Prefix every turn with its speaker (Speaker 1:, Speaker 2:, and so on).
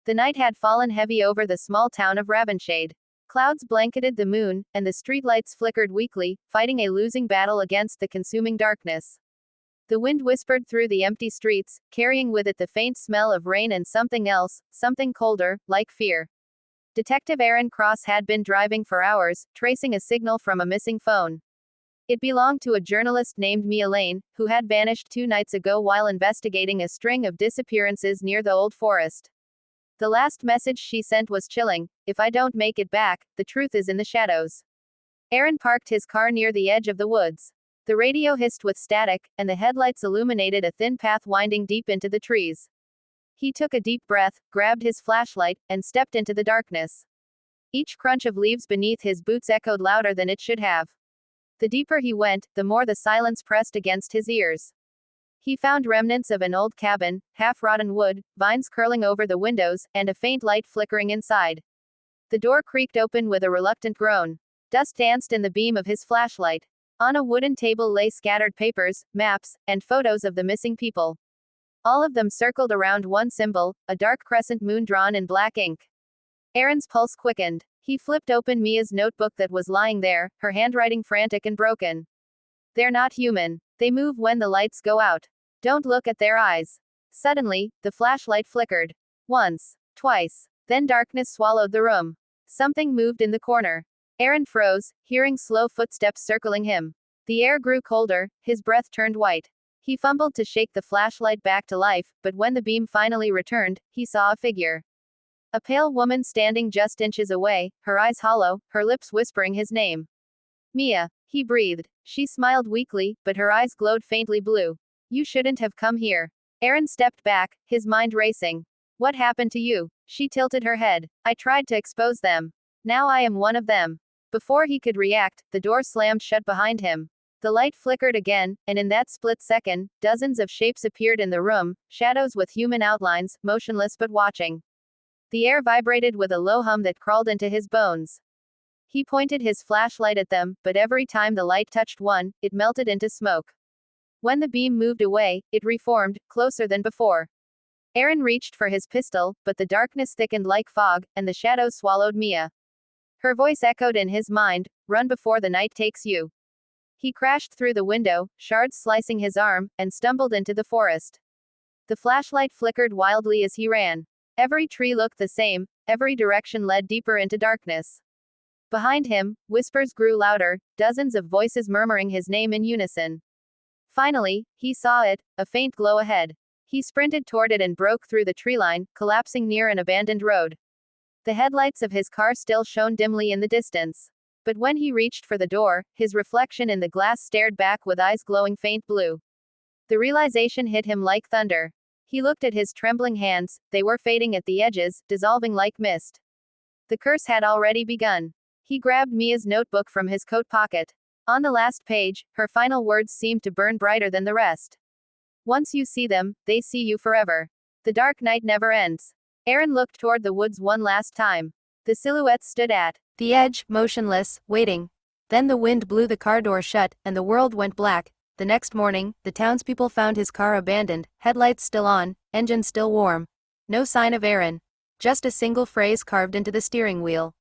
Speaker 1: The night had fallen heavy over the small town of Ravenshade. Clouds blanketed the moon, and the streetlights flickered weakly, fighting a losing battle against the consuming darkness. The wind whispered through the empty streets, carrying with it the faint smell of rain and something else, something colder, like fear. Detective Aaron Cross had been driving for hours, tracing a signal from a missing phone. It belonged to a journalist named Mia Lane, who had vanished 2 nights ago while investigating a string of disappearances near the old forest. The last message she sent was chilling: "If I don't make it back, the truth is in the shadows." Aaron parked his car near the edge of the woods. The radio hissed with static, and the headlights illuminated a thin path winding deep into the trees. He took a deep breath, grabbed his flashlight, and stepped into the darkness. Each crunch of leaves beneath his boots echoed louder than it should have. The deeper he went, the more the silence pressed against his ears. He found remnants of an old cabin, half-rotten wood, vines curling over the windows, and a faint light flickering inside. The door creaked open with a reluctant groan. Dust danced in the beam of his flashlight. On a wooden table lay scattered papers, maps, and photos of the missing people. All of them circled around one symbol, a dark crescent moon drawn in black ink. Aaron's pulse quickened. He flipped open Mia's notebook that was lying there, her handwriting frantic and broken. "They're not human. They move when the lights go out. Don't look at their eyes." Suddenly, the flashlight flickered. Once. Twice. Then darkness swallowed the room. Something moved in the corner. Aaron froze, hearing slow footsteps circling him. The air grew colder, his breath turned white. He fumbled to shake the flashlight back to life, but when the beam finally returned, he saw a figure. A pale woman standing just inches away, her eyes hollow, her lips whispering his name. "Mia," he breathed. She smiled weakly, but her eyes glowed faintly blue. "You shouldn't have come here." Aaron stepped back, his mind racing. "What happened to you?" She tilted her head. "I tried to expose them. Now I am one of them." Before he could react, the door slammed shut behind him. The light flickered again, and in that split second, dozens of shapes appeared in the room, shadows with human outlines, motionless but watching. The air vibrated with a low hum that crawled into his bones. He pointed his flashlight at them, but every time the light touched one, it melted into smoke. When the beam moved away, it reformed, closer than before. Aaron reached for his pistol, but the darkness thickened like fog, and the shadows swallowed Mia. Her voice echoed in his mind: "Run before the night takes you." He crashed through the window, shards slicing his arm, and stumbled into the forest. The flashlight flickered wildly as he ran. Every tree looked the same, every direction led deeper into darkness. Behind him, whispers grew louder, dozens of voices murmuring his name in unison. Finally, he saw it, a faint glow ahead. He sprinted toward it and broke through the tree line, collapsing near an abandoned road. The headlights of his car still shone dimly in the distance. But when he reached for the door, his reflection in the glass stared back with eyes glowing faint blue. The realization hit him like thunder. He looked at his trembling hands, they were fading at the edges, dissolving like mist. The curse had already begun. He grabbed Mia's notebook from his coat pocket. On the last page, her final words seemed to burn brighter than the rest. "Once you see them, they see you forever. The dark night never ends." Aaron looked toward the woods one last time. The silhouettes stood at the edge, motionless, waiting. Then the wind blew the car door shut, and the world went black. The next morning, the townspeople found his car abandoned, headlights still on, engine still warm. No sign of Aaron. Just a single phrase carved into the steering wheel.